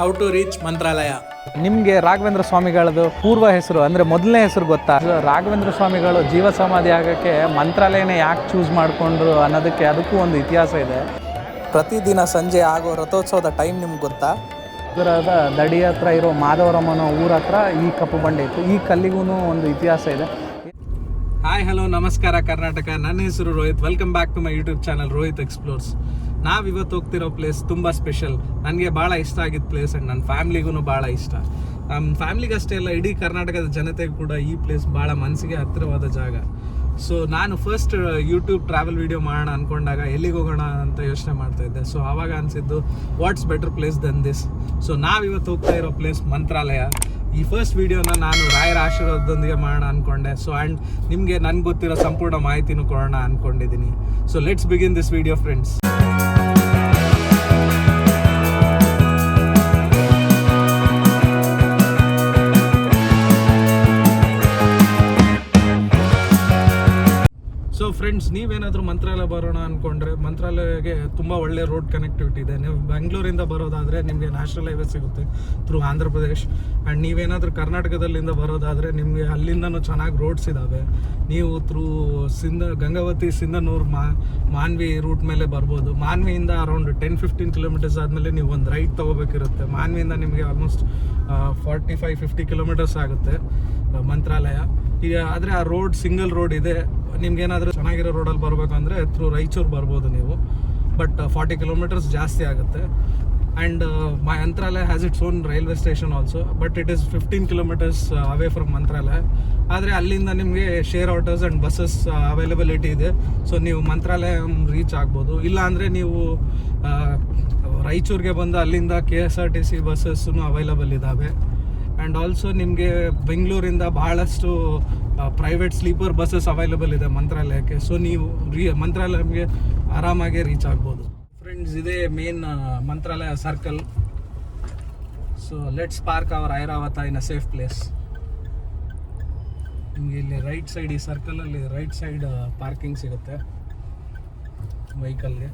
How to reach ಮಂತ್ರಾಲಯ. ನಿಮಗೆ ರಾಘವೇಂದ್ರ ಸ್ವಾಮಿಗಳದ್ದು ಪೂರ್ವ ಹೆಸರು ಅಂದರೆ ಮೊದಲನೇ ಹೆಸರು ಗೊತ್ತಾ? ರಾಘವೇಂದ್ರ ಸ್ವಾಮಿಗಳು ಜೀವ ಸಮಾಧಿ ಆಗೋಕ್ಕೆ ಮಂತ್ರಾಲಯನೇ ಯಾಕೆ ಚೂಸ್ ಮಾಡಿಕೊಂಡ್ರು ಅನ್ನೋದಕ್ಕೆ ಅದಕ್ಕೂ ಒಂದು ಇತಿಹಾಸ ಇದೆ. ಪ್ರತಿದಿನ ಸಂಜೆ ಆಗೋ ರಥೋತ್ಸವದ ಟೈಮ್ ನಿಮ್ಗೆ ಗೊತ್ತಾ? ಇದರದ ದಡಿ ಹತ್ರ ಇರೋ ಮಾಧವರಮ್ಮನ ಊರ ಹತ್ರ ಈ ಕಪ್ಪು ಬಂಡೆ ಇತ್ತು. ಈ ಕಲ್ಲಿಗೂ ಒಂದು ಇತಿಹಾಸ ಇದೆ. ಹಾಯ್ ಹಲೋ ನಮಸ್ಕಾರ ಕರ್ನಾಟಕ. ನನ್ನ ಹೆಸರು Rohit. Welcome back to my YouTube channel Rohit explores. ನಾವಿವತ್ತು ಹೋಗ್ತಿರೋ ಪ್ಲೇಸ್ ತುಂಬ ಸ್ಪೆಷಲ್. ನನಗೆ ಭಾಳ ಇಷ್ಟ ಆಗಿದ್ದ ಪ್ಲೇಸ್ ಆ್ಯಂಡ್ ನನ್ನ ಫ್ಯಾಮ್ಲಿಗೂ ಭಾಳ ಇಷ್ಟ. ನಮ್ಮ ಫ್ಯಾಮ್ಲಿಗಷ್ಟೇ ಅಲ್ಲ, ಇಡೀ ಕರ್ನಾಟಕದ ಜನತೆಗೂ ಕೂಡ ಈ ಪ್ಲೇಸ್ ಭಾಳ ಮನಸ್ಸಿಗೆ ಹತ್ತಿರವಾದ ಜಾಗ. ಸೊ ನಾನು ಫಸ್ಟ್ ಯೂಟ್ಯೂಬ್ ಟ್ರಾವೆಲ್ ವೀಡಿಯೋ ಮಾಡೋಣ ಅಂದ್ಕೊಂಡಾಗ ಎಲ್ಲಿಗೆ ಹೋಗೋಣ ಅಂತ ಯೋಚನೆ ಮಾಡ್ತಾಯಿದ್ದೆ. ಸೊ ಆವಾಗ ಅನಿಸಿದ್ದು what's better place then this. So ನಾವಿವತ್ತು ಹೋಗ್ತಾ ಇರೋ ಪ್ಲೇಸ್ ಮಂತ್ರಾಲಯ. ಈ ಫಸ್ಟ್ ವೀಡಿಯೋನ ನಾನು ರಾಯರ ಆಶೀರ್ವಾದದೊಂದಿಗೆ ಮಾಡೋಣ ಅಂದ್ಕೊಂಡೆ. ಸೊ ಆ್ಯಂಡ್ ನಿಮಗೆ ನನಗೆ ಗೊತ್ತಿರೋ ಸಂಪೂರ್ಣ ಮಾಹಿತಿನೂ ಕೊಡೋಣ ಅಂದ್ಕೊಂಡಿದ್ದೀನಿ. So let's begin this video friends. So friends, ನೀವೇನಾದರೂ ಮಂತ್ರಾಲಯ ಬರೋಣ ಅಂದ್ಕೊಂಡ್ರೆ ಮಂತ್ರಾಲಯಗೆ ತುಂಬ ಒಳ್ಳೆ ರೋಡ್ ಕನೆಕ್ಟಿವಿಟಿ ಇದೆ. ನೀವು ಬೆಂಗಳೂರಿಂದ ಬರೋದಾದರೆ ನಿಮಗೆ ನ್ಯಾಷನಲ್ ಹೈವೇ ಸಿಗುತ್ತೆ ಥ್ರೂ ಆಂಧ್ರ ಪ್ರದೇಶ್. ಆ್ಯಂಡ್ ನೀವೇನಾದರೂ ಕರ್ನಾಟಕದಲ್ಲಿಂದ ಬರೋದಾದರೆ ನಿಮಗೆ ಅಲ್ಲಿಂದನೂ ಚೆನ್ನಾಗಿ ರೋಡ್ಸ್ ಇದ್ದಾವೆ. ನೀವು ಥ್ರೂ ಗಂಗಾವತಿ ಸಿಂಧನೂರು ಮಾನ್ವಿ ರೂಟ್ ಮೇಲೆ ಬರ್ಬೋದು. ಮಾನ್ವಿಯಿಂದ ಅರೌಂಡ್ 10-15 ಕಿಲೋಮೀಟರ್ಸ್ ಆದಮೇಲೆ ನೀವು ಒಂದು ರೈಟ್ ತೊಗೋಬೇಕಿರುತ್ತೆ. ಮಾನ್ವಿಯಿಂದ ನಿಮಗೆ ಆಲ್ಮೋಸ್ಟ್ 45-50 ಕಿಲೋಮೀಟರ್ಸ್ ಆಗುತ್ತೆ ಮಂತ್ರಾಲಯ. ಈಗ ಆದರೆ ಆ ರೋಡ್ ಸಿಂಗಲ್ ರೋಡ್ ಇದೆ. ನಿಮ್ಗೇನಾದರೂ ಚೆನ್ನಾಗಿರೋ ರೋಡಲ್ಲಿ ಬರಬೇಕು ಅಂದರೆ ಥ್ರೂ ರಾಯಚೂರು ಬರ್ಬೋದು ನೀವು. ಬಟ್ 40 ಕಿಲೋಮೀಟರ್ಸ್ ಜಾಸ್ತಿ ಆಗುತ್ತೆ. And Mantralaya has its own railway station also. But it is 15 kilometres away from Mantralaya. ಆದರೆ ಅಲ್ಲಿಂದ ನಿಮಗೆ share autos and buses availability ಇದೆ. ಸೊ ನೀವು ಮಂತ್ರಾಲಯ ರೀಚ್ ಆಗ್ಬೋದು. ಇಲ್ಲ ಅಂದರೆ ನೀವು ರಾಯಚೂರಿಗೆ ಬಂದು ಅಲ್ಲಿಂದ KSRTC ಬಸ್ಸಸ್ಸೂ ಅವೈಲಬಲ್ ಇದ್ದಾವೆ. ಆ್ಯಂಡ್ ಆಲ್ಸೋ ನಿಮಗೆ ಬೆಂಗಳೂರಿಂದ ಬಹಳಷ್ಟು ಪ್ರೈವೇಟ್ ಸ್ಲೀಪರ್ ಬಸ್ಸಸ್ ಅವೈಲಬಲ್ ಇದೆ ಮಂತ್ರಾಲಯಕ್ಕೆ. ಸೊ ನೀವು ಮಂತ್ರಾಲಯಕ್ಕೆ ಆರಾಮಾಗಿ ರೀಚ್ ಆಗ್ಬೋದು. ಫ್ರೆಂಡ್ಸ್, ಇದೇ main Mantralaya circle. So let's park our Airavat in a safe place. ನಿಮಗೆ ಇಲ್ಲಿ ರೈಟ್ ಸೈಡ್, ಈ ಸರ್ಕಲಲ್ಲಿ ರೈಟ್ ಸೈಡ್ ಪಾರ್ಕಿಂಗ್ ಸಿಗುತ್ತೆ ವೆಹಿಕಲ್ಗೆ.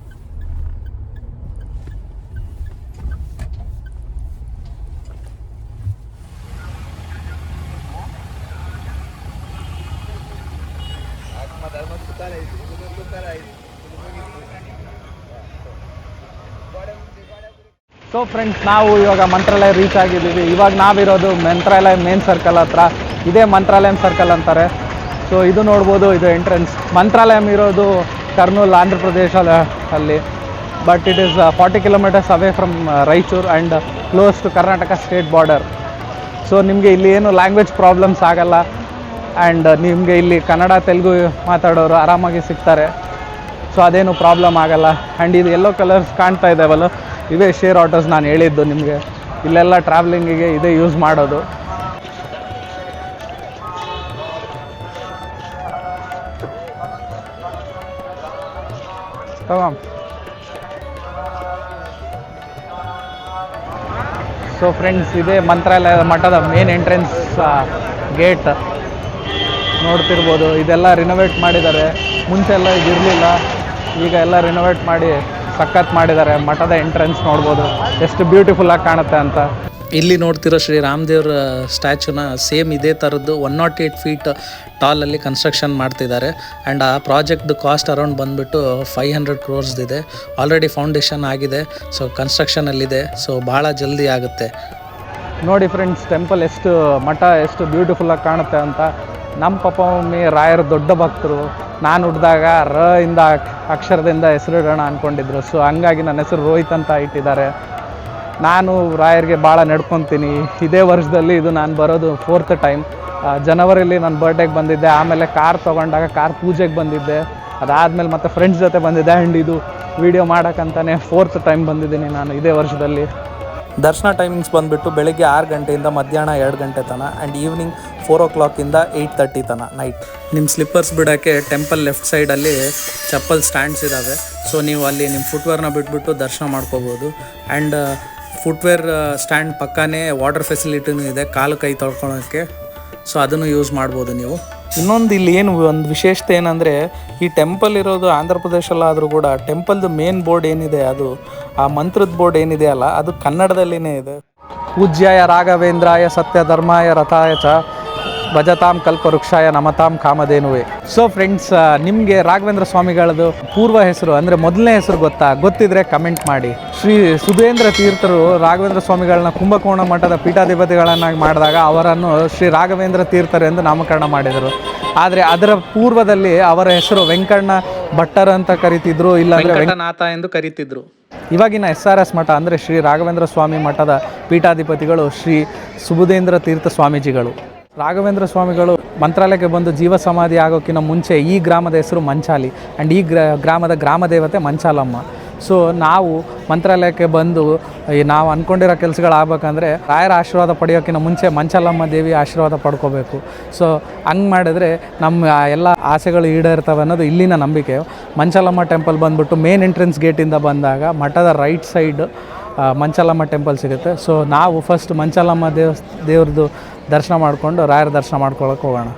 ಸೊ ಫ್ರೆಂಡ್ಸ್, ನಾವು ಇವಾಗ ಮಂತ್ರಾಲಯ ರೀಚ್ ಆಗಿದ್ದೀವಿ. ಇವಾಗ ನಾವಿರೋದು ಮಂತ್ರಾಲಯ ಮೇನ್ ಸರ್ಕಲ್ ಹತ್ರ. ಇದೇ ಮಂತ್ರಾಲಯಂ ಸರ್ಕಲ್ ಅಂತಾರೆ. ಸೊ ಇದು ನೋಡ್ಬೋದು, ಇದು ಎಂಟ್ರೆನ್ಸ್. ಮಂತ್ರಾಲಯಂ ಇರೋದು ಕರ್ನೂಲ್, ಆಂಧ್ರ ಪ್ರದೇಶ ಅಲ್ಲಿ. But it is 40 kilometres away from Raichur and close to Karnataka state border. So ನಿಮಗೆ ಇಲ್ಲಿ ಏನು ಲ್ಯಾಂಗ್ವೇಜ್ ಪ್ರಾಬ್ಲಮ್ಸ್ ಆಗಲ್ಲ. ಆ್ಯಂಡ್ ನಿಮಗೆ ಇಲ್ಲಿ ಕನ್ನಡ, ತೆಲುಗು ಮಾತಾಡೋರು ಆರಾಮಾಗಿ ಸಿಗ್ತಾರೆ. ಸೊ ಅದೇನು ಪ್ರಾಬ್ಲಮ್ ಆಗಲ್ಲ. ಆ್ಯಂಡ್ ಇದು ಯೆಲ್ಲೋ ಕಲರ್ಸ್ ಕಾಣ್ತಾ ಇದ್ದಾವಲ್ಲ, ಇವೇ ಶೇರ್ ಆಟೋಸ್ ನಾನು ಹೇಳಿದ್ದು ನಿಮಗೆ. ಇಲ್ಲೆಲ್ಲ ಟ್ರಾವೆಲಿಂಗಿಗೆ ಇದೇ ಯೂಸ್ ಮಾಡೋದು. ಸೊ ಫ್ರೆಂಡ್ಸ್, ಇದೇ ಮಂತ್ರಾಲಯದ ಮಠದ ಮೇನ್ ಎಂಟ್ರೆನ್ಸ್ ಗೇಟ್ ನೋಡ್ತಿರ್ಬೋದು. ಇದೆಲ್ಲ ರಿನೋವೇಟ್ ಮಾಡಿದ್ದಾರೆ. ಮುಂಚೆ ಎಲ್ಲ ಇದಿರಲಿಲ್ಲ, ಈಗ ಎಲ್ಲ ರಿನೋವೇಟ್ ಮಾಡಿ ಸಖತ್ ಮಾಡಿದ್ದಾರೆ. ಮಠದ ಎಂಟ್ರೆನ್ಸ್ ನೋಡ್ಬೋದು ಎಷ್ಟು ಬ್ಯೂಟಿಫುಲ್ಲಾಗಿ ಕಾಣುತ್ತೆ ಅಂತ. ಇಲ್ಲಿ ನೋಡ್ತಿರೋ ಶ್ರೀ ರಾಮದೇವ್ರ ಸ್ಟ್ಯಾಚುನ ಸೇಮ್ ಇದೇ ಥರದ್ದು 108 ಫೀಟ್ ಟಾಲಲ್ಲಿ ಕನ್ಸ್ಟ್ರಕ್ಷನ್ ಮಾಡ್ತಿದ್ದಾರೆ. ಆ್ಯಂಡ್ ಆ ಪ್ರಾಜೆಕ್ಟ್ದು ಕಾಸ್ಟ್ ಅರೌಂಡ್ ಬಂದುಬಿಟ್ಟು 500 crores ಇದೆ. ಆಲ್ರೆಡಿ ಫೌಂಡೇಶನ್ ಆಗಿದೆ. ಸೊ ಕನ್ಸ್ಟ್ರಕ್ಷನಲ್ಲಿದೆ. ಸೊ ಭಾಳ ಜಲ್ದಿ ಆಗುತ್ತೆ. ನೋಡಿ ಫ್ರೆಂಡ್ಸ್, ಟೆಂಪಲ್ ಎಷ್ಟು ಮಠ ಎಷ್ಟು ಬ್ಯೂಟಿಫುಲ್ಲಾಗಿ ಕಾಣುತ್ತೆ ಅಂತ. ನಮ್ಮ ಪಪ್ಪ ಮಮ್ಮಿ ರಾಯರ ದೊಡ್ಡ ಭಕ್ತರು. ನಾನು ಹುಟ್ಟಿದಾಗ ಇಂದ ಅಕ್ಷರದಿಂದ ಹೆಸರಿಡೋಣ ಅಂದ್ಕೊಂಡಿದ್ರು. ಸೊ ಹಂಗಾಗಿ ನನ್ನ ಹೆಸರು ರೋಹಿತ್ ಅಂತ ಇಟ್ಟಿದ್ದಾರೆ. ನಾನು ರಾಯರಿಗೆ ಭಾಳ ನಡ್ಕೊತೀನಿ. ಇದೇ ವರ್ಷದಲ್ಲಿ ಇದು ನಾನು ಬರೋದು 4th ಟೈಮ್. ಜನವರಿಲಿ ನನ್ನ ಬರ್ಡೇಗೆ ಬಂದಿದ್ದೆ. ಆಮೇಲೆ ಕಾರ್ ತೊಗೊಂಡಾಗ ಕಾರ್ ಪೂಜೆಗೆ ಬಂದಿದ್ದೆ. ಅದಾದಮೇಲೆ ಮತ್ತೆ ಫ್ರೆಂಡ್ಸ್ ಜೊತೆ ಬಂದಿದ್ದೆ. ಆ್ಯಂಡ್ ಇದು ವೀಡಿಯೋ ಮಾಡೋಕ್ಕಂತಲೇ 4th ಟೈಮ್ ಬಂದಿದ್ದೀನಿ ನಾನು ಇದೇ ವರ್ಷದಲ್ಲಿ. ದರ್ಶನ ಟೈಮಿಂಗ್ಸ್ ಬಂದುಬಿಟ್ಟು ಬೆಳಗ್ಗೆ 6 ಗಂಟೆಯಿಂದ ಮಧ್ಯಾಹ್ನ 2 ಗಂಟೆ ತನಕ. ಆ್ಯಂಡ್ ಈವ್ನಿಂಗ್ 4 o'clock 8:30 ತನಕ ನೈಟ್. ನಿಮ್ಮ ಸ್ಲಿಪ್ಪರ್ಸ್ ಬಿಡೋಕ್ಕೆ ಟೆಂಪಲ್ ಲೆಫ್ಟ್ ಸೈಡಲ್ಲಿ ಚಪ್ಪಲ್ ಸ್ಟ್ಯಾಂಡ್ಸ್ ಇದ್ದಾವೆ. ಸೊ ನೀವು ಅಲ್ಲಿ ನಿಮ್ಮ ಫುಟ್ವೇರ್ನ ಬಿಟ್ಬಿಟ್ಟು ದರ್ಶನ ಮಾಡ್ಕೋಬೋದು. ಆ್ಯಂಡ್ ಫುಟ್ವೇರ್ ಸ್ಟ್ಯಾಂಡ್ ಪಕ್ಕನೇ ವಾಟರ್ ಫೆಸಿಲಿಟಿನೂ ಇದೆ, ಕಾಲು ಕೈ ತೊಳ್ಕೊಳೋಕ್ಕೆ. ಸೊ ಅದನ್ನು ಯೂಸ್ ಮಾಡ್ಬೋದು ನೀವು. ಇನ್ನೊಂದು ಇಲ್ಲಿ ಏನು ಒಂದು ವಿಶೇಷತೆ ಏನಂದರೆ, ಈ ಟೆಂಪಲ್ ಇರೋದು ಆಂಧ್ರ ಪ್ರದೇಶಲ್ಲಾದರೂ ಕೂಡ ಟೆಂಪಲ್ದು ಮೇನ್ ಬೋರ್ಡ್ ಏನಿದೆ, ಅದು ಆ ಮಂತ್ರದ ಬೋರ್ಡ್ ಏನಿದೆ ಅಲ್ಲ, ಅದು ಕನ್ನಡದಲ್ಲಿನೇ ಇದೆ. ಪೂಜ್ಯಾಯ ರಾಘವೇಂದ್ರಾಯ ಸತ್ಯಧರ್ಮಾಯ ರಥಾಯ ಚ ಭಜತಾಂ ಕಲ್ಪವೃಕ್ಷಾಯ ನಮತಾಂ ಕಾಮಧೇನುವೆ. ಸೊ ಫ್ರೆಂಡ್ಸ್, ನಿಮಗೆ ರಾಘವೇಂದ್ರ ಸ್ವಾಮಿಗಳದ್ದು ಪೂರ್ವ ಹೆಸರು ಅಂದರೆ ಮೊದಲನೇ ಹೆಸರು ಗೊತ್ತಿದ್ರೆ ಕಮೆಂಟ್ ಮಾಡಿ. ಶ್ರೀ ಸುಧೇಂದ್ರ ತೀರ್ಥರು ರಾಘವೇಂದ್ರ ಸ್ವಾಮಿಗಳನ್ನ ಕುಂಭಕೋಣ ಮಠದ ಪೀಠಾಧಿಪತಿಗಳನ್ನಾಗಿ ಮಾಡಿದಾಗ ಅವರನ್ನು ಶ್ರೀ ರಾಘವೇಂದ್ರ ತೀರ್ಥರು ಎಂದು ನಾಮಕರಣ ಮಾಡಿದರು. ಆದರೆ ಅದರ ಪೂರ್ವದಲ್ಲಿ ಅವರ ಹೆಸರು ವೆಂಕಣ್ಣ ಭಟ್ಟರು ಅಂತ ಕರಿತಿದ್ರು, ಇಲ್ಲಾಂದರೆ ವೆಂಕಟನಾಥ ಎಂದು ಕರಿತಿದ್ರು. ಇವಾಗಿನ SRS ಮಠ ಅಂದರೆ ಶ್ರೀ ರಾಘವೇಂದ್ರ ಸ್ವಾಮಿ ಮಠದ ಪೀಠಾಧಿಪತಿಗಳು ಶ್ರೀ ಸುಬುಧೇಂದ್ರ ತೀರ್ಥ ಸ್ವಾಮೀಜಿಗಳು. ರಾಘವೇಂದ್ರ ಸ್ವಾಮಿಗಳು ಮಂತ್ರಾಲಯಕ್ಕೆ ಬಂದು ಜೀವ ಸಮಾಧಿ ಆಗೋಕ್ಕಿಂತ ಮುಂಚೆ ಈ ಗ್ರಾಮದ ಹೆಸರು ಮಂಚಾಲಿ ಆ್ಯಂಡ್ ಈ ಗ್ರಾಮದ ಗ್ರಾಮ ದೇವತೆ ಮಂಚಾಲಮ್ಮ. ಸೊ ನಾವು ಮಂತ್ರಾಲಯಕ್ಕೆ ಬಂದು ನಾವು ಅಂದ್ಕೊಂಡಿರೋ ಕೆಲಸಗಳಾಗಬೇಕಂದ್ರೆ ರಾಯರ ಆಶೀರ್ವಾದ ಪಡೆಯೋಕ್ಕಿಂತ ಮುಂಚೆ ಮಂಚಾಲಮ್ಮ ದೇವಿ ಆಶೀರ್ವಾದ ಪಡ್ಕೋಬೇಕು. ಸೊ ಹಂಗೆ ಮಾಡಿದ್ರೆ ನಮ್ಮ ಎಲ್ಲ ಆಸೆಗಳು ಈಡೇರ್ತವೆ ಅನ್ನೋದು ಇಲ್ಲಿನ ನಂಬಿಕೆ. ಮಂಚಾಲಮ್ಮ ಟೆಂಪಲ್ ಬಂದುಬಿಟ್ಟು ಮೇನ್ ಎಂಟ್ರೆನ್ಸ್ ಗೇಟಿಂದ ಬಂದಾಗ ಮಠದ ರೈಟ್ ಸೈಡ್ ಮಂಚಾಲಮ್ಮ ಟೆಂಪಲ್ ಸಿಗುತ್ತೆ. ಸೊ ನಾವು ಫಸ್ಟ್ ಮಂಚಾಲಮ್ಮ ದೇವ್ರದ್ದು ದರ್ಶನ ಮಾಡಿಕೊಂಡು ರಾಯರ ದರ್ಶನ ಮಾಡ್ಕೊಳ್ಳೋಕೆ ಹೋಗೋಣ.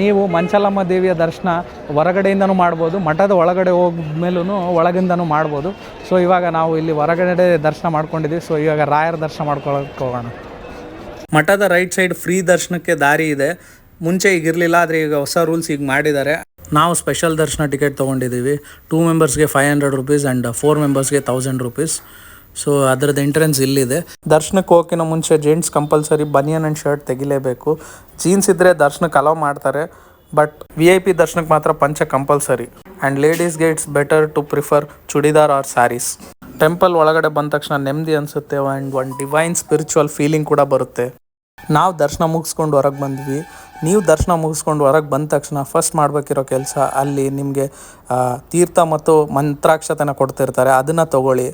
ನೀವು ಮಂಚಾಲಮ್ಮ ದೇವಿಯ ದರ್ಶನ ಹೊರಗಡೆಯಿಂದನೂ ಮಾಡ್ಬೋದು, ಮಠದ ಒಳಗಡೆ ಹೋದ್ಮೇಲೂ ಒಳಗಿಂದನೂ ಮಾಡ್ಬೋದು. ಸೊ ಇವಾಗ ನಾವು ಇಲ್ಲಿ ಹೊರಗಡೆ ದರ್ಶನ ಮಾಡ್ಕೊಂಡಿದ್ದೀವಿ. ಸೊ ಇವಾಗ ರಾಯರ ದರ್ಶನ ಮಾಡ್ಕೊಳ್ಳೋಕೆ ಹೋಗೋಣ. ಮಠದ ರೈಟ್ ಸೈಡ್ ಫ್ರೀ ದರ್ಶನಕ್ಕೆ ದಾರಿ ಇದೆ. ಮುಂಚೆ ಈಗಿರಲಿಲ್ಲ, ಆದರೆ ಈಗ ಹೊಸ ರೂಲ್ಸ್ ಈಗ ಮಾಡಿದ್ದಾರೆ. ನಾವು ಸ್ಪೆಷಲ್ ದರ್ಶನ ಟಿಕೆಟ್ ತೊಗೊಂಡಿದ್ದೀವಿ. 2 ಮೆಂಬರ್ಸ್ಗೆ 500 rupees ಆ್ಯಂಡ್ 4 ಮೆಂಬರ್ಸ್ಗೆ 1000 rupees. ಸೊ ಅದರದ್ದು ಎಂಟ್ರೆನ್ಸ್ ಇಲ್ಲಿದೆ. ದರ್ಶನಕ್ಕೆ ಹೋಗೋಕ್ಕಿಂತ ಮುಂಚೆ gents compulsory banian and shirt ತೆಗಿಲೇಬೇಕು. ಜೀನ್ಸ್ ಇದ್ದರೆ ದರ್ಶನಕ್ಕೆ ಅಲೋ ಮಾಡ್ತಾರೆ, ಬಟ್ VIP ದರ್ಶನಕ್ಕೆ ಮಾತ್ರ ಪಂಚ ಕಂಪಲ್ಸರಿ. ಆ್ಯಂಡ್ ಲೇಡೀಸ್ಗೆ it's better to prefer churidar or saris. Temple ಒಳಗಡೆ ಬಂದ ತಕ್ಷಣ ನೆಮ್ಮದಿ ಅನಿಸುತ್ತೆ ಆ್ಯಂಡ್ ಒಂದು ಡಿವೈನ್ ಸ್ಪಿರಿಚುವಲ್ ಫೀಲಿಂಗ್ ಕೂಡ ಬರುತ್ತೆ. ನಾವು ದರ್ಶನ ಮುಗಿಸ್ಕೊಂಡು ಹೊರಗೆ ಬಂದ್ವಿ. ನೀವು ದರ್ಶನ ಮುಗಿಸ್ಕೊಂಡು ಹೊರಗೆ ಬಂದ ತಕ್ಷಣ ಫಸ್ಟ್ ಮಾಡಬೇಕಿರೋ ಕೆಲಸ, ಅಲ್ಲಿ ನಿಮಗೆ ತೀರ್ಥ ಮತ್ತು ಮಂತ್ರಾಕ್ಷತೆನ ಕೊಡ್ತಿರ್ತಾರೆ, ಅದನ್ನು ತೊಗೊಳ್ಳಿ.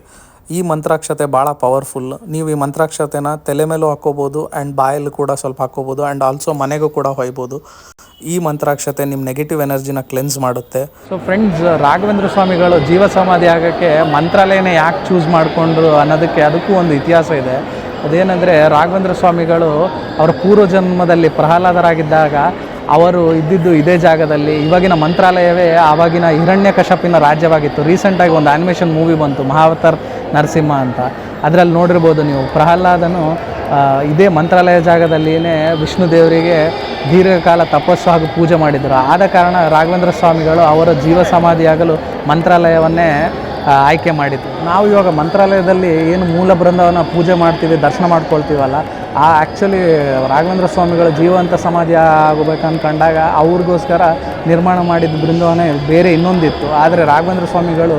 ಈ ಮಂತ್ರಾಕ್ಷತೆ ಭಾಳ ಪವರ್ಫುಲ್. ನೀವು ಈ ಮಂತ್ರಾಕ್ಷತೆನ ತಲೆ ಮೇಲೂ ಹಾಕ್ಕೋಬೋದು ಆ್ಯಂಡ್ ಬಾಯಲ್ಲೂ ಕೂಡ ಸ್ವಲ್ಪ ಹಾಕ್ಕೋಬೋದು ಆ್ಯಂಡ್ ಆಲ್ಸೋ ಮನೆಗೂ ಕೂಡ ಹೊಯ್ಬೋದು. ಈ ಮಂತ್ರಾಕ್ಷತೆ ನಿಮ್ಮ ನೆಗೆಟಿವ್ ಎನರ್ಜಿನ ಕ್ಲೆನ್ಸ್ ಮಾಡುತ್ತೆ. ಸೊ ಫ್ರೆಂಡ್ಸ್, ರಾಘವೇಂದ್ರ ಸ್ವಾಮಿಗಳು ಜೀವ ಸಮಾಧಿ ಆಗೋಕ್ಕೆ ಮಂತ್ರಾಲಯನೇ ಯಾಕೆ ಚೂಸ್ ಮಾಡಿಕೊಂಡ್ರು ಅನ್ನೋದಕ್ಕೆ ಅದಕ್ಕೂ ಒಂದು ಇತಿಹಾಸ ಇದೆ. ಅದೇನೆಂದರೆ, ರಾಘವೇಂದ್ರ ಸ್ವಾಮಿಗಳು ಅವರ ಪೂರ್ವಜನ್ಮದಲ್ಲಿ ಪ್ರಹ್ಲಾದರಾಗಿದ್ದಾಗ ಅವರು ಇದ್ದಿದ್ದು ಇದೇ ಜಾಗದಲ್ಲಿ. ಇವಾಗಿನ ಮಂತ್ರಾಲಯವೇ ಆವಾಗಿನ ಹಿರಣ್ಯಕಶಪಿನ ರಾಜ್ಯವಾಗಿತ್ತು. ರೀಸೆಂಟಾಗಿ ಒಂದು ಆ್ಯನಿಮೇಷನ್ ಮೂವಿ ಬಂತು, ಮಹಾವತಾರ್ ನರಸಿಂಹ ಅಂತ. ಅದರಲ್ಲಿ ನೋಡಿರ್ಬೋದು ನೀವು, ಪ್ರಹ್ಲಾದನು ಇದೇ ಮಂತ್ರಾಲಯ ಜಾಗದಲ್ಲಿಯೇ ವಿಷ್ಣು ದೇವರಿಗೆ ದೀರ್ಘಕಾಲ ತಪಸ್ಸು ಹಾಗೂ ಪೂಜೆ ಮಾಡಿದರು. ಆದ ಕಾರಣ ರಾಘವೇಂದ್ರ ಸ್ವಾಮಿಗಳು ಅವರ ಜೀವ ಸಮಾಧಿಯಾಗಲು ಮಂತ್ರಾಲಯವನ್ನೇ ಆಯ್ಕೆ ಮಾಡಿದ್ದು. ನಾವು ಇವಾಗ ಮಂತ್ರಾಲಯದಲ್ಲಿ ಏನು ಮೂಲ ಬೃಂದಾವನ ಪೂಜೆ ಮಾಡ್ತೀವಿ, ದರ್ಶನ ಮಾಡ್ಕೊಳ್ತೀವಲ್ಲ, ಆ್ಯಕ್ಚುಲಿ ರಾಘವೇಂದ್ರ ಸ್ವಾಮಿಗಳು ಜೀವಂತ ಸಮಾಧಿ ಆಗಬೇಕಂದ್ಕೊಂಡಾಗ ಅವ್ರಿಗೋಸ್ಕರ ನಿರ್ಮಾಣ ಮಾಡಿದ ಬೃಂದಾವನ ಬೇರೆ ಇನ್ನೊಂದಿತ್ತು. ಆದರೆ ರಾಘವೇಂದ್ರ ಸ್ವಾಮಿಗಳು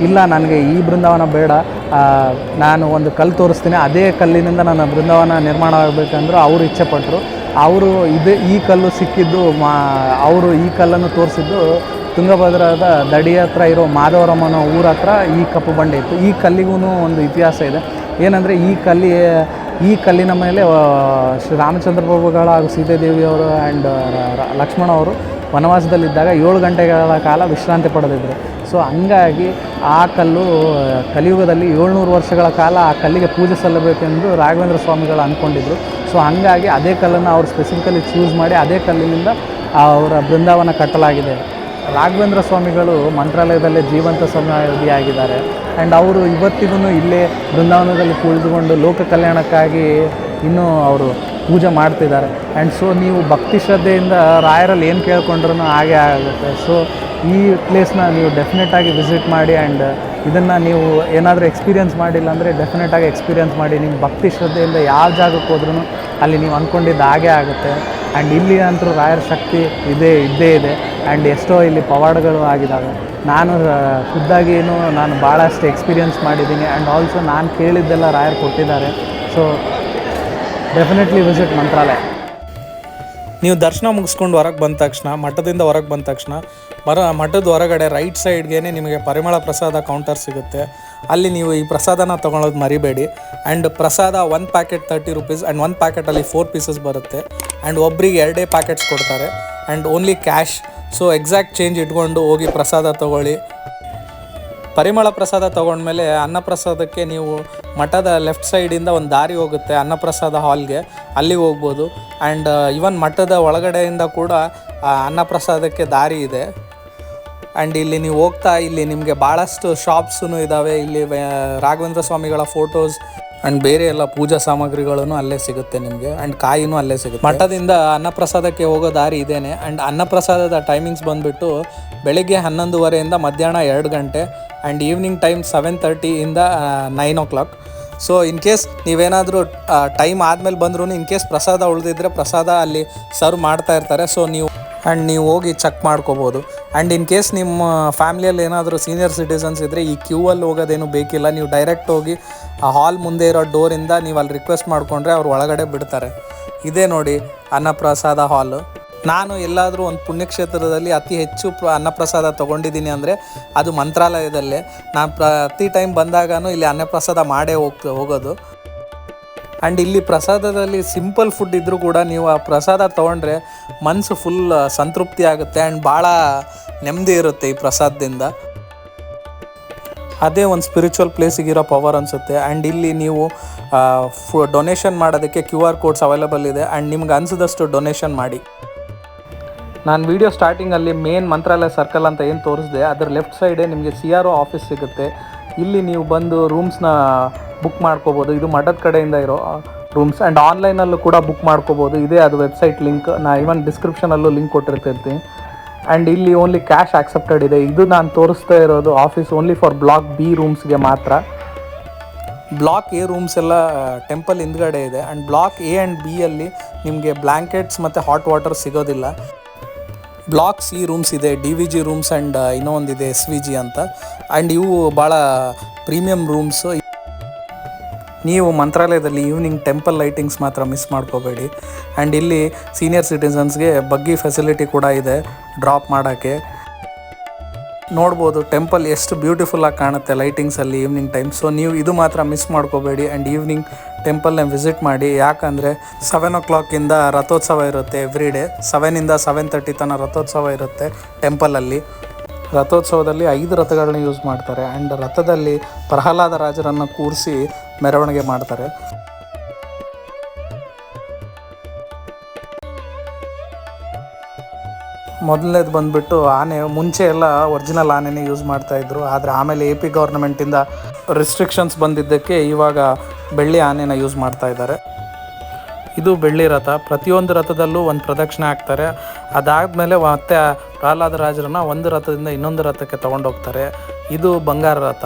ಇಲ್ಲ, ನನಗೆ ಈ ಬೃಂದಾವನ ಬೇಡ, ನಾನು ಒಂದು ಕಲ್ಲು ತೋರಿಸ್ತೀನಿ, ಅದೇ ಕಲ್ಲಿನಿಂದ ನನ್ನ ಬೃಂದಾವನ ನಿರ್ಮಾಣ ಆಗಬೇಕಂದ್ರು ಅವರು ಇಚ್ಛೆಪಟ್ಟರು. ಅವರು ಈ ಕಲ್ಲು ಸಿಕ್ಕಿದ್ದು ಅವರು ಈ ಕಲ್ಲನ್ನು ತೋರಿಸಿದ್ದು ತುಂಗಭದ್ರದ ದಡಿ ಹತ್ರ ಇರೋ ಮಾಧವರಮ್ಮನ ಊರ ಹತ್ರ ಈ ಕಪ್ಪು ಬಂಡೆ ಇತ್ತು. ಈ ಕಲ್ಲಿಗೂ ಒಂದು ಇತಿಹಾಸ ಇದೆ. ಏನಂದರೆ ಈ ಕಲ್ಲಿನ ಮೇಲೆ ಶ್ರೀ ರಾಮಚಂದ್ರ ಪ್ರಭುಗಳು ಹಾಗೂ ಸೀತಾದೇವಿಯವರು ಆ್ಯಂಡ್ ಲಕ್ಷ್ಮಣ ಅವರು ವನವಾಸದಲ್ಲಿದ್ದಾಗ 7 ಗಂಟೆಗಳ ಕಾಲ ವಿಶ್ರಾಂತಿ ಪಡೆದಿದ್ದರು. ಸೊ ಹಂಗಾಗಿ ಆ ಕಲ್ಲು ಕಲಿಯುಗದಲ್ಲಿ 700 ವರ್ಷಗಳ ಕಾಲ ಆ ಕಲ್ಲಿಗೆ ಪೂಜೆ ಸಲ್ಲಬೇಕೆಂದು ರಾಘವೇಂದ್ರ ಸ್ವಾಮಿಗಳು ಅಂದ್ಕೊಂಡಿದ್ರು. ಸೊ ಹಂಗಾಗಿ ಅದೇ ಕಲ್ಲನ್ನು ಅವರು ಸ್ಪೆಸಿಫಿಕಲಿ ಚೂಸ್ ಮಾಡಿ ಅದೇ ಕಲ್ಲಿನಿಂದ ಅವರ ಬೃಂದಾವನ ಕಟ್ಟಲಾಗಿದೆ. ರಾಘವೇಂದ್ರ ಸ್ವಾಮಿಗಳು ಮಂತ್ರಾಲಯದಲ್ಲೇ ಜೀವಂತ ಸಮಾಧಿಯಾಗಿದ್ದಾರೆ ಆ್ಯಂಡ್ ಅವರು ಇವತ್ತಿಗೂ ಇಲ್ಲೇ ಬೃಂದಾವನದಲ್ಲಿ ಕುಳಿತುಕೊಂಡು ಲೋಕ ಕಲ್ಯಾಣಕ್ಕಾಗಿ ಇನ್ನೂ ಅವರು ಪೂಜೆ ಮಾಡ್ತಿದ್ದಾರೆ. ಆ್ಯಂಡ್ ಸೊ ನೀವು ಭಕ್ತಿ ಶ್ರದ್ಧೆಯಿಂದ ರಾಯರಲ್ಲಿ ಏನು ಕೇಳ್ಕೊಂಡ್ರೂ ಹಾಗೆ ಆಗುತ್ತೆ. ಸೊ ಈ ಪ್ಲೇಸ್ನ ನೀವು ಡೆಫಿನೆಟಾಗಿ ವಿಸಿಟ್ ಮಾಡಿ ಆ್ಯಂಡ್ ಇದನ್ನು ನೀವು ಏನಾದರೂ ಎಕ್ಸ್ಪೀರಿಯೆನ್ಸ್ ಮಾಡಿಲ್ಲ ಅಂದರೆ ಡೆಫಿನೆಟಾಗಿ ಎಕ್ಸ್ಪೀರಿಯೆನ್ಸ್ ಮಾಡಿ. ನಿಮ್ಮ ಭಕ್ತಿ ಶ್ರದ್ಧೆಯಿಂದ ಯಾವ ಜಾಗಕ್ಕೆ ಹೋದ್ರೂ ಅಲ್ಲಿ ನೀವು ಅಂದ್ಕೊಂಡಿದ್ದು ಹಾಗೆ ಆಗುತ್ತೆ. ಆ್ಯಂಡ್ ಇಲ್ಲಿ ಅಂತೂ ರಾಯರ ಶಕ್ತಿ ಇದ್ದೇ ಇದೆ ಆ್ಯಂಡ್ ಎಷ್ಟೋ ಇಲ್ಲಿ ಪವಾಡಗಳು ಆಗಿದ್ದಾವೆ. ನಾನು ಖುದ್ದಾಗಿಯೂ ನಾನು ಭಾಳಷ್ಟು ಎಕ್ಸ್ಪೀರಿಯೆನ್ಸ್ ಮಾಡಿದ್ದೀನಿ ಆ್ಯಂಡ್ ಆಲ್ಸೋ ನಾನು ಕೇಳಿದ್ದೆಲ್ಲ ರಾಯರು ಕೊಟ್ಟಿದ್ದಾರೆ. ಸೊ ಡೆಫಿನೆಟ್ಲಿ ವಿಸಿಟ್ ಮಂತ್ರಾಲಯ. ನೀವು ದರ್ಶನ ಮುಗಿಸ್ಕೊಂಡು ಹೊರಗೆ ಬಂದ ತಕ್ಷಣ, ಮಠದಿಂದ ಹೊರಗೆ ಬಂದ ತಕ್ಷಣ ಮಠದ ಹೊರಗಡೆ ರೈಟ್ ಸೈಡ್ಗೆ ನಿಮಗೆ ಪರಿಮಳ ಪ್ರಸಾದ ಕೌಂಟರ್ ಸಿಗುತ್ತೆ. ಅಲ್ಲಿ ನೀವು ಈ ಪ್ರಸಾದನ ತೊಗೊಳೋದು ಮರಿಬೇಡಿ. ಆ್ಯಂಡ್ ಪ್ರಸಾದ 1 ಪ್ಯಾಕೆಟ್ 30 rupees ಆ್ಯಂಡ್ 1 ಪ್ಯಾಕೆಟಲ್ಲಿ 4 pieces ಬರುತ್ತೆ. ಆ್ಯಂಡ್ ಒಬ್ರಿಗೆ 2 ಪ್ಯಾಕೆಟ್ಸ್ ಕೊಡ್ತಾರೆ and only cash. So exact change ಇಟ್ಕೊಂಡು ಹೋಗಿ ಪ್ರಸಾದ ತೊಗೊಳ್ಳಿ. ಪರಿಮಳ ಪ್ರಸಾದ ತೊಗೊಂಡ್ಮೇಲೆ ಅನ್ನಪ್ರಸಾದಕ್ಕೆ ನೀವು ಮಠದ ಲೆಫ್ಟ್ ಸೈಡಿಂದ ಒಂದು ದಾರಿ ಹೋಗುತ್ತೆ ಅನ್ನಪ್ರಸಾದ ಹಾಲ್ಗೆ, ಅಲ್ಲಿಗೆ ಹೋಗ್ಬೋದು. ಆ್ಯಂಡ್ ಇವನ್ ಮಠದ ಒಳಗಡೆಯಿಂದ ಕೂಡ ಅನ್ನಪ್ರಸಾದಕ್ಕೆ ದಾರಿ ಇದೆ. ಆ್ಯಂಡ್ ಇಲ್ಲಿ ನೀವು ಹೋಗ್ತಾ ಇಲ್ಲಿ ನಿಮಗೆ ಭಾಳಷ್ಟು ಶಾಪ್ಸೂ ಇದ್ದಾವೆ. ಇಲ್ಲಿ ರಾಘವೇಂದ್ರ ಸ್ವಾಮಿಗಳ ಫೋಟೋಸ್ ಆ್ಯಂಡ್ ಬೇರೆ ಎಲ್ಲ ಪೂಜಾ ಸಾಮಗ್ರಿಗಳೂ ಅಲ್ಲೇ ಸಿಗುತ್ತೆ ನಿಮಗೆ. ಆ್ಯಂಡ್ ಕಾಯಿನೂ ಅಲ್ಲೇ ಸಿಗುತ್ತೆ. ಮಠದಿಂದ ಅನ್ನಪ್ರಸಾದಕ್ಕೆ ಹೋಗೋ ದಾರಿ ಇದೇನೆ. ಆ್ಯಂಡ್ ಅನ್ನಪ್ರಸಾದದ ಟೈಮಿಂಗ್ಸ್ ಬಂದುಬಿಟ್ಟು ಬೆಳಗ್ಗೆ 11:30 ಮಧ್ಯಾಹ್ನ 2 ಗಂಟೆ and evening time 7:30 9 o'clock. So in case ನೀವೇನಾದರೂ ಟೈಮ್ ಆದಮೇಲೆ ಬಂದ್ರೂ ಇನ್ ಕೇಸ್ ಪ್ರಸಾದ ಉಳಿದಿದ್ರೆ ಪ್ರಸಾದ ಅಲ್ಲಿ ಸರ್ವ್ ಮಾಡ್ತಾ ಇರ್ತಾರೆ. ಸೊ ನೀವು ಹೋಗಿ ಚೆಕ್ ಮಾಡ್ಕೋಬೋದು. ಆ್ಯಂಡ್ ಇನ್ ಕೇಸ್ ನಿಮ್ಮ ಫ್ಯಾಮ್ಲಿಯಲ್ಲಿ ಏನಾದರೂ ಸೀನಿಯರ್ ಸಿಟಿಸನ್ಸ್ ಇದ್ದರೆ ಈ ಕ್ಯೂವಲ್ಲಿ ಹೋಗೋದೇನು ಬೇಕಿಲ್ಲ. ನೀವು ಡೈರೆಕ್ಟ್ ಹೋಗಿ ಆ ಹಾಲ್ ಮುಂದೆ ಇರೋ ಡೋರಿಂದ ನೀವು ಅಲ್ಲಿ ರಿಕ್ವೆಸ್ಟ್ ಮಾಡಿಕೊಂಡ್ರೆ ಅವ್ರು ಒಳಗಡೆ ಬಿಡ್ತಾರೆ. ಇದೇ ನೋಡಿ ಅನ್ನಪ್ರಸಾದ ಹಾಲು. ನಾನು ಎಲ್ಲಾದರೂ ಒಂದು ಪುಣ್ಯಕ್ಷೇತ್ರದಲ್ಲಿ ಅತಿ ಹೆಚ್ಚು ಅನ್ನಪ್ರಸಾದ ತೊಗೊಂಡಿದ್ದೀನಿ ಅಂದರೆ ಅದು ಮಂತ್ರಾಲಯದಲ್ಲೇ. ನಾನು ಪ್ರತಿ ಟೈಮ್ ಬಂದಾಗೂ ಇಲ್ಲಿ ಅನ್ನಪ್ರಸಾದ ಮಾಡೇ ಹೋಗೋದು. ಆ್ಯಂಡ್ ಇಲ್ಲಿ ಪ್ರಸಾದದಲ್ಲಿ ಸಿಂಪಲ್ ಫುಡ್ ಇದ್ದರೂ ಕೂಡ ನೀವು ಆ ಪ್ರಸಾದ ತೊಗೊಂಡ್ರೆ ಮನಸ್ಸು ಫುಲ್ ಸಂತೃಪ್ತಿ ಆಗುತ್ತೆ ಆ್ಯಂಡ್ ಭಾಳ ನೆಮ್ಮದಿ ಇರುತ್ತೆ ಈ ಪ್ರಸಾದದಿಂದ. ಅದೇ ಒಂದು ಸ್ಪಿರಿಚುವಲ್ ಪ್ಲೇಸಿಗಿರೋ ಪವರ್ ಅನಿಸುತ್ತೆ. ಆ್ಯಂಡ್ ಇಲ್ಲಿ ನೀವು ಡೊನೇಷನ್ ಮಾಡೋದಕ್ಕೆ QR ಕೋಡ್ಸ್ ಅವೈಲೇಬಲ್ ಇದೆ. ಆ್ಯಂಡ್ ನಿಮ್ಗೆ ಅನಿಸಿದಷ್ಟು ಡೊನೇಷನ್ ಮಾಡಿ. ನಾನು ವಿಡಿಯೋ ಸ್ಟಾರ್ಟಿಂಗಲ್ಲಿ ಮೇನ್ ಮಂತ್ರಾಲಯ ಸರ್ಕಲ್ ಅಂತ ಏನು ತೋರಿಸಿದೆ ಅದರ ಲೆಫ್ಟ್ ಸೈಡೇ ನಿಮಗೆ CRO ಆಫೀಸ್ ಸಿಗುತ್ತೆ. ಇಲ್ಲಿ ನೀವು ಬಂದು ರೂಮ್ಸ್ನ ಬುಕ್ ಮಾಡ್ಕೋಬೋದು. ಇದು ಮಠದ ಕಡೆಯಿಂದ ಇರೋ ರೂಮ್ಸ್. ಆ್ಯಂಡ್ ಆನ್ಲೈನಲ್ಲೂ ಕೂಡ ಬುಕ್ ಮಾಡ್ಕೋಬೋದು. ಇದೇ ಅದು ವೆಬ್ಸೈಟ್ ಲಿಂಕ್ ನಾನು ಇವನ್ ಡಿಸ್ಕ್ರಿಪ್ಷನಲ್ಲೂ ಲಿಂಕ್ ಕೊಟ್ಟಿರ್ತೀನಿ. ಆ್ಯಂಡ್ ಇಲ್ಲಿ ಓನ್ಲಿ ಕ್ಯಾಶ್ ಆಕ್ಸೆಪ್ಟೆಡ್ ಇದೆ. ಇದು ನಾನು ತೋರಿಸ್ತಾ ಇರೋದು office only for block B ರೂಮ್ಸ್ಗೆ ಮಾತ್ರ. ಬ್ಲಾಕ್ A ರೂಮ್ಸ್ ಎಲ್ಲ ಟೆಂಪಲ್ ಹಿಂದ್ಗಡೆ ಇದೆ. And block A and B ಅಲ್ಲಿ ನಿಮಗೆ ಬ್ಲ್ಯಾಂಕೆಟ್ಸ್ ಮತ್ತು ಹಾಟ್ ವಾಟರ್ ಸಿಗೋದಿಲ್ಲ. ಬ್ಲಾಕ್ C ರೂಮ್ಸ್ ಇದೆ, DVG ರೂಮ್ಸ್ ಆ್ಯಂಡ್ ಇನ್ನೊಂದಿದೆ SVG ಅಂತ. ಆ್ಯಂಡ್ ಇವು ಭಾಳ ಪ್ರೀಮಿಯಂ ರೂಮ್ಸು. ನೀವು ಮಂತ್ರಾಲಯದಲ್ಲಿ ಈವ್ನಿಂಗ್ ಟೆಂಪಲ್ ಲೈಟಿಂಗ್ಸ್ ಮಾತ್ರ ಮಿಸ್ ಮಾಡ್ಕೋಬೇಡಿ. ಆ್ಯಂಡ್ ಇಲ್ಲಿ ಸೀನಿಯರ್ ಸಿಟಿಸನ್ಸ್ಗೆ ಬಗ್ಗಿ ಫೆಸಿಲಿಟಿ ಕೂಡ ಇದೆ ಡ್ರಾಪ್ ಮಾಡೋಕ್ಕೆ. ನೋಡ್ಬೋದು ಟೆಂಪಲ್ ಎಷ್ಟು ಬ್ಯೂಟಿಫುಲ್ಲಾಗಿ ಕಾಣುತ್ತೆ ಲೈಟಿಂಗ್ಸಲ್ಲಿ ಈವ್ನಿಂಗ್ ಟೈಮ್. ಸೊ ನೀವು ಇದು ಮಾತ್ರ ಮಿಸ್ ಮಾಡ್ಕೋಬೇಡಿ. ಆ್ಯಂಡ್ ಈವ್ನಿಂಗ್ ಟೆಂಪಲ್ನ ವಿಸಿಟ್ ಮಾಡಿ. ಯಾಕಂದರೆ 7 o'clock ರಥೋತ್ಸವ ಇರುತ್ತೆ ಎವ್ರಿ ಡೇ. 7 7:30 ತನಕ ರಥೋತ್ಸವ ಇರುತ್ತೆ ಟೆಂಪಲಲ್ಲಿ. ರಥೋತ್ಸವದಲ್ಲಿ 5 ರಥಗಳನ್ನ ಯೂಸ್ ಮಾಡ್ತಾರೆ. ಆ್ಯಂಡ್ ರಥದಲ್ಲಿ ಪ್ರಹ್ಲಾದ ರಾಜರನ್ನು ಕೂರಿಸಿ ಮೆರವಣಿಗೆ ಮಾಡ್ತಾರೆ. ಮೊದಲನೇದು ಬಂದುಬಿಟ್ಟು ಆನೆ. ಮುಂಚೆ ಎಲ್ಲ ಒರಿಜಿನಲ್ ಆನೆನೇ ಯೂಸ್ ಮಾಡ್ತಾಯಿದ್ರು. ಆದರೆ ಆಮೇಲೆ AP ಗೌರ್ಮೆಂಟಿಂದ ರಿಸ್ಟ್ರಿಕ್ಷನ್ಸ್ ಬಂದಿದ್ದಕ್ಕೆ ಇವಾಗ ಬೆಳ್ಳಿ ಆನೆನ ಯೂಸ್ ಮಾಡ್ತಾ ಇದ್ದಾರೆ. ಇದು ಬೆಳ್ಳಿ ರಥ. ಪ್ರತಿಯೊಂದು ರಥದಲ್ಲೂ ಒಂದು ಪ್ರದಕ್ಷಿಣೆ ಹಾಕ್ತಾರೆ. ಅದಾದಮೇಲೆ ಮತ್ತೆ ಪ್ರಹ್ಲಾದ ರಾಜರನ್ನು ಒಂದು ರಥದಿಂದ ಇನ್ನೊಂದು ರಥಕ್ಕೆ ತೊಗೊಂಡೋಗ್ತಾರೆ. ಇದು ಬಂಗಾರ ರಥ,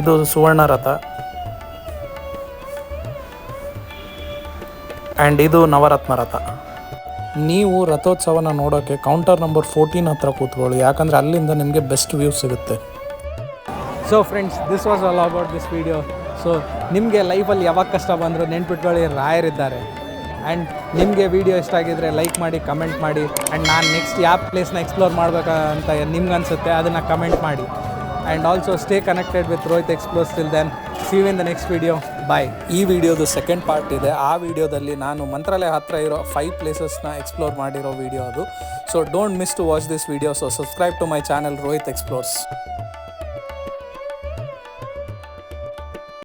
ಇದು ಸುವರ್ಣ ರಥ, ಆ್ಯಂಡ್ ಇದು ನವರತ್ನ ರಥ. ನೀವು ರಥೋತ್ಸವನ ನೋಡೋಕ್ಕೆ ಕೌಂಟರ್ ನಂಬರ್ 14 ಹತ್ರ ಕೂತ್ಕೊಳ್ಳಿ. ಯಾಕಂದರೆ ಅಲ್ಲಿಂದ ನಿಮಗೆ ಬೆಸ್ಟ್ ವ್ಯೂ ಸಿಗುತ್ತೆ. So friends, this was all about this video. So ನಿಮಗೆ ಲೈಫಲ್ಲಿ ಯಾವಾಗ ಕಷ್ಟ ಬಂದರೂ ನೆನ್ಪಿಟ್ಕೊಳ್ಳಿ, ರಾಯರಿದ್ದಾರೆ. ಆ್ಯಂಡ್ ನಿಮಗೆ ವಿಡಿಯೋ ಇಷ್ಟ ಆಗಿದ್ದರೆ ಲೈಕ್ ಮಾಡಿ, ಕಮೆಂಟ್ ಮಾಡಿ. ಆ್ಯಂಡ್ ನಾನು ನೆಕ್ಸ್ಟ್ ಯಾವ ಪ್ಲೇಸ್ನ ಎಕ್ಸ್ಪ್ಲೋರ್ ಮಾಡಬೇಕಂತ ನಿಮ್ಗೆ ಅನಿಸುತ್ತೆ ಅದನ್ನು ಕಮೆಂಟ್ ಮಾಡಿ. And also stay connected with Rohit explores. Till then, see you in the next video. Bye. ಈ ವಿಡಿಯೋದು ಸೆಕೆಂಡ್ ಪಾರ್ಟ್ ಇದೆ. ಆ ವಿಡಿಯೋದಲ್ಲಿ ನಾನು ಮಂತ್ರಾಲಯ ಹತ್ರ ಇರೋ 5 ಪ್ಲೇಸಸ್ನ ಎಕ್ಸ್ಪ್ಲೋರ್ ಮಾಡಿರೋ ವಿಡಿಯೋ ಅದು. So don't miss to watch this video. So subscribe to my channel Rohit explores.